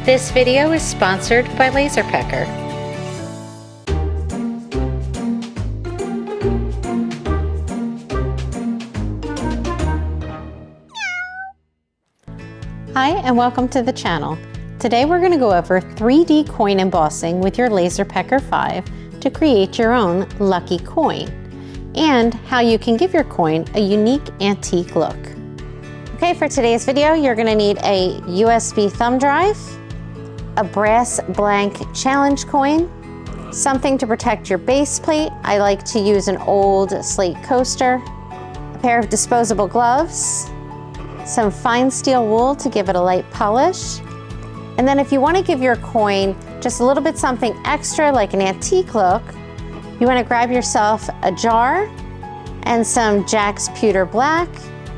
This video is sponsored by LaserPecker. Hi, and welcome to the channel. Today we're going to go over 3D coin embossing with your LaserPecker 5 to create your own lucky coin, and how you can give your coin a unique antique look. Okay, for today's video, you're going to need a USB thumb drive, a brass blank challenge coin, something to protect your base plate. I like to use an old slate coaster, a pair of disposable gloves, some fine steel wool to give it a light polish, and then if you want to give your coin just a little bit something extra like an antique look, you want to grab yourself a jar and some Jax Pewter Black,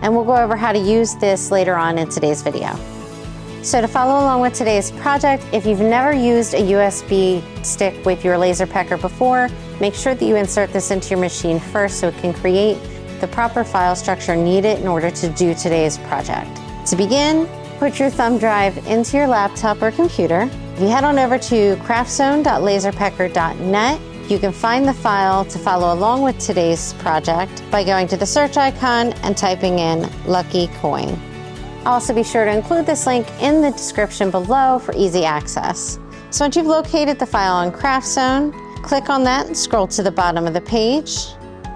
and we'll go over how to use this later on in today's video. So to follow along with today's project, if you've never used a USB stick with your LaserPecker before, make sure that you insert this into your machine first so it can create the proper file structure needed in order to do today's project. To begin, put your thumb drive into your laptop or computer. If you head on over to craftzone.laserpecker.net, you can find the file to follow along with today's project by going to the search icon and typing in Lucky Coin. I'll also be sure to include this link in the description below for easy access. So once you've located the file on CraftZone, click on that and scroll to the bottom of the page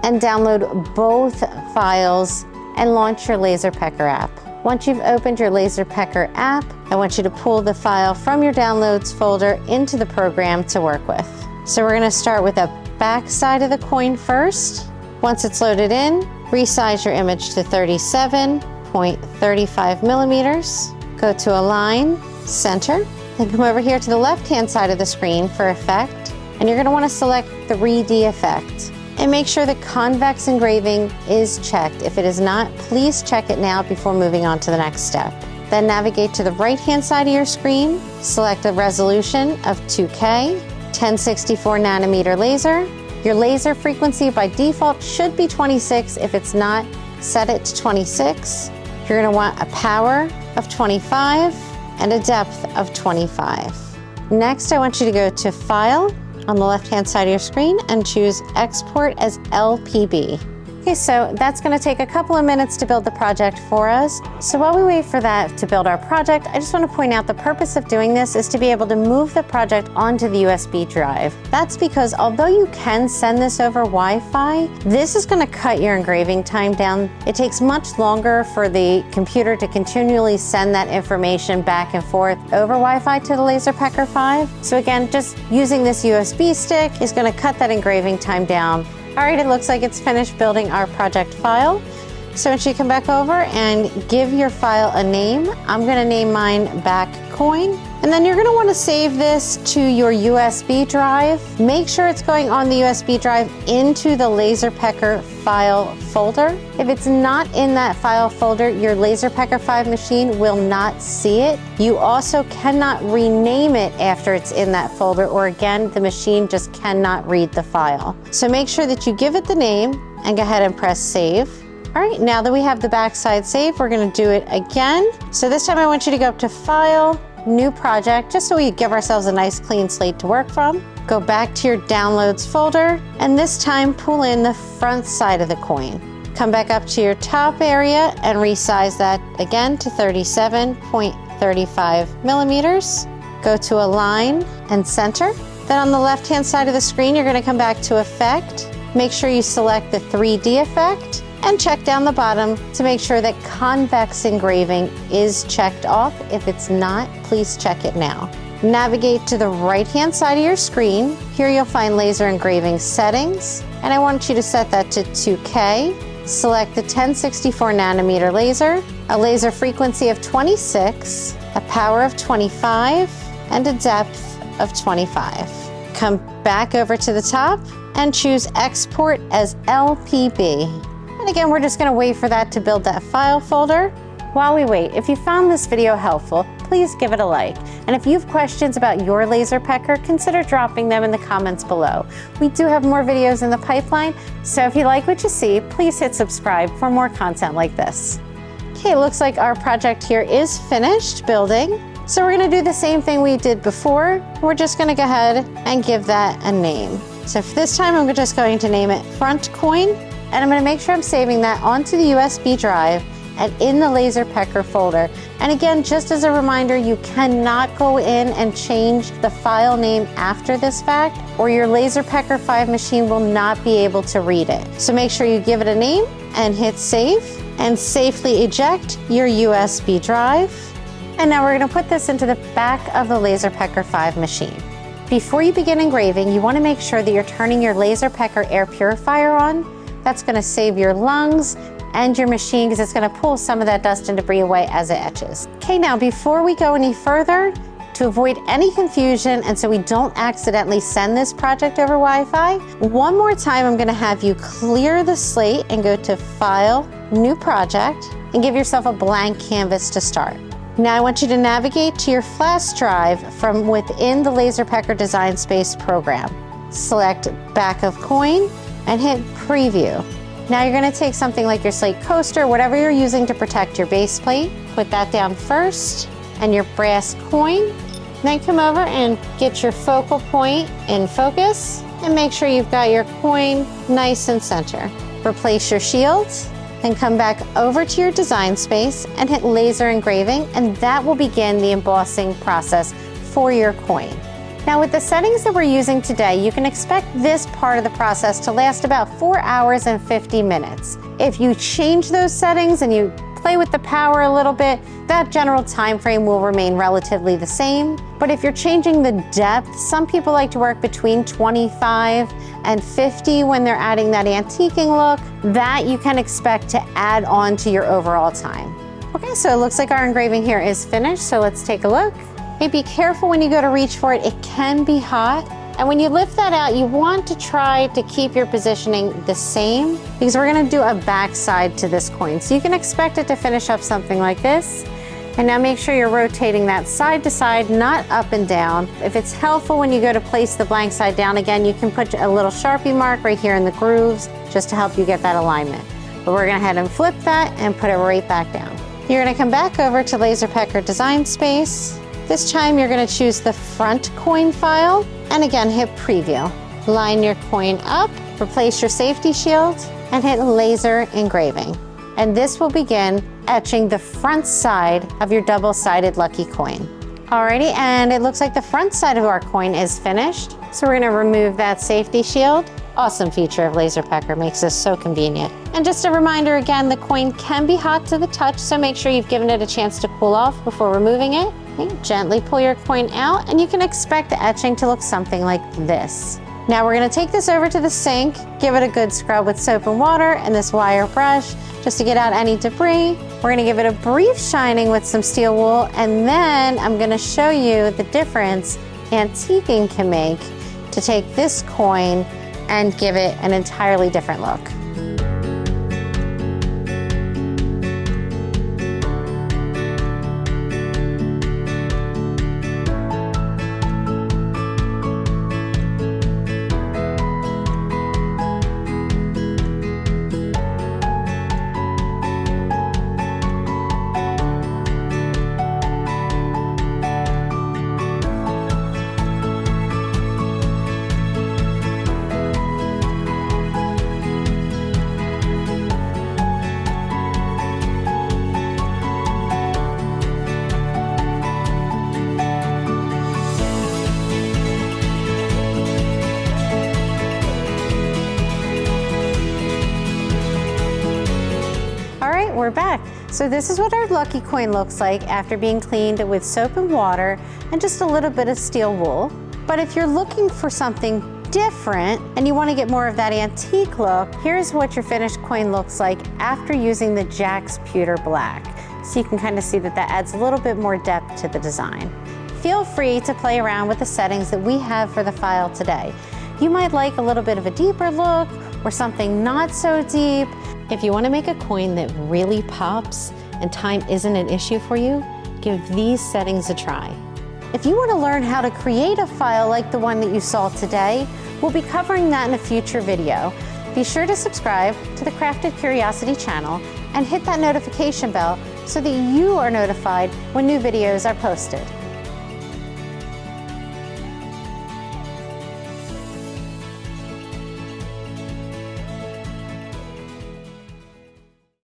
and download both files and launch your LaserPecker app. Once you've opened your LaserPecker app, I want you to pull the file from your downloads folder into the program to work with. So we're going to start with the back side of the coin first. Once it's loaded in, resize your image to 37.35 millimeters. Go to Align, Center, then come over here to the left-hand side of the screen for Effect, and you're going to want to select 3D Effect. And make sure that convex engraving is checked. If it is not, please check it now before moving on to the next step. Then navigate to the right-hand side of your screen, select a resolution of 2K, 1064 nanometer laser. Your laser frequency by default should be 26. If it's not, set it to 26. You're going to want a power of 25 and a depth of 25. Next, I want you to go to File on the left-hand side of your screen and choose Export as LPB. Okay, so that's going to take a couple of minutes to build the project for us. So while we wait for that to build our project, I just want to point out the purpose of doing this is to be able to move the project onto the USB drive. That's because although you can send this over Wi-Fi, this is going to cut your engraving time down. It takes much longer for the computer to continually send that information back and forth over Wi-Fi to the LaserPecker 5. So again, just using this USB stick is going to cut that engraving time down. All right, it looks like it's finished building our project file. So once you come back over and give your file a name, I'm gonna name mine Back Coin. And then you're gonna wanna save this to your USB drive. Make sure it's going on the USB drive into the LaserPecker file folder. If it's not in that file folder, your LaserPecker 5 machine will not see it. You also cannot rename it after it's in that folder, or again, the machine just cannot read the file. So make sure that you give it the name and go ahead and press save. All right, now that we have the backside saved, we're gonna do it again. So this time I want you to go up to File, New Project, just so we give ourselves a nice clean slate to work from. Go back to your downloads folder, and this time pull in the front side of the coin. Come back up to your top area and resize that again to 37.35 millimeters. Go to Align and Center. Then on the left-hand side of the screen, you're gonna come back to Effect. Make sure you select the 3D effect and check down the bottom to make sure that convex engraving is checked off. If it's not, please check it now. Navigate to the right-hand side of your screen. Here you'll find laser engraving settings, and I want you to set that to 2K. Select the 1064 nanometer laser, a laser frequency of 26, a power of 25, and a depth of 25. Come back over to the top and choose Export as LPB. And again, we're just gonna wait for that to build that file folder. While we wait, if you found this video helpful, please give it a like. And if you have questions about your LaserPecker, consider dropping them in the comments below. We do have more videos in the pipeline, so if you like what you see, please hit subscribe for more content like this. Okay, it looks like our project here is finished building. So we're gonna do the same thing we did before. We're just gonna go ahead and give that a name. So for this time, I'm just going to name it Front Coin, and I'm gonna make sure I'm saving that onto the USB drive and in the LaserPecker folder. And again, just as a reminder, you cannot go in and change the file name after this fact, or your LaserPecker 5 machine will not be able to read it. So make sure you give it a name and hit save, and safely eject your USB drive. And now we're gonna put this into the back of the LaserPecker 5 machine. Before you begin engraving, you wanna make sure that you're turning your LaserPecker air purifier on. That's gonna save your lungs and your machine, because it's gonna pull some of that dust and debris away as it etches. Okay, now before we go any further, to avoid any confusion and so we don't accidentally send this project over Wi-Fi, one more time I'm gonna have you clear the slate and go to File, New Project, and give yourself a blank canvas to start. Now I want you to navigate to your flash drive from within the LaserPecker Design Space program. Select Back of Coin and hit Preview. Now you're gonna take something like your slate coaster, whatever you're using to protect your base plate, put that down first, and your brass coin. Then come over and get your focal point in focus, and make sure you've got your coin nice and center. Replace your shield, then come back over to your design space and hit laser engraving, and that will begin the embossing process for your coin. Now with the settings that we're using today, you can expect this part of the process to last about 4 hours and 50 minutes. If you change those settings and you play with the power a little bit, that general time frame will remain relatively the same. But if you're changing the depth, some people like to work between 25 and 50 when they're adding that antiquing look. That you can expect to add on to your overall time. Okay, so it looks like our engraving here is finished, so let's take a look. Hey, be careful when you go to reach for it. It can be hot. And when you lift that out, you want to try to keep your positioning the same, because we're gonna do a backside to this coin. So you can expect it to finish up something like this. And now make sure you're rotating that side to side, not up and down. If it's helpful when you go to place the blank side down again, you can put a little Sharpie mark right here in the grooves just to help you get that alignment. But we're gonna head and flip that and put it right back down. You're gonna come back over to LaserPecker Design Space. This time you're gonna choose the front coin file, and again hit Preview. Line your coin up, replace your safety shield, and hit laser engraving. And this will begin etching the front side of your double-sided lucky coin. Alrighty, and it looks like the front side of our coin is finished. So we're gonna remove that safety shield. Awesome feature of LaserPecker, makes this so convenient. And just a reminder again, the coin can be hot to the touch, so make sure you've given it a chance to cool off before removing it. Okay, gently pull your coin out, and you can expect the etching to look something like this. Now we're gonna take this over to the sink, give it a good scrub with soap and water and this wire brush, just to get out any debris. We're gonna give it a brief shining with some steel wool, and then I'm gonna show you the difference antiquing can make to take this coin and give it an entirely different look. We're back. So this is what our lucky coin looks like after being cleaned with soap and water and just a little bit of steel wool. But if you're looking for something different and you want to get more of that antique look, here's what your finished coin looks like after using the Jax Pewter Black. So you can kind of see that that adds a little bit more depth to the design. Feel free to play around with the settings that we have for the file today. You might like a little bit of a deeper look or something not so deep. If you want to make a coin that really pops and time isn't an issue for you, give these settings a try. If you want to learn how to create a file like the one that you saw today, we'll be covering that in a future video. Be sure to subscribe to the Crafted Curiosity channel and hit that notification bell so that you are notified when new videos are posted.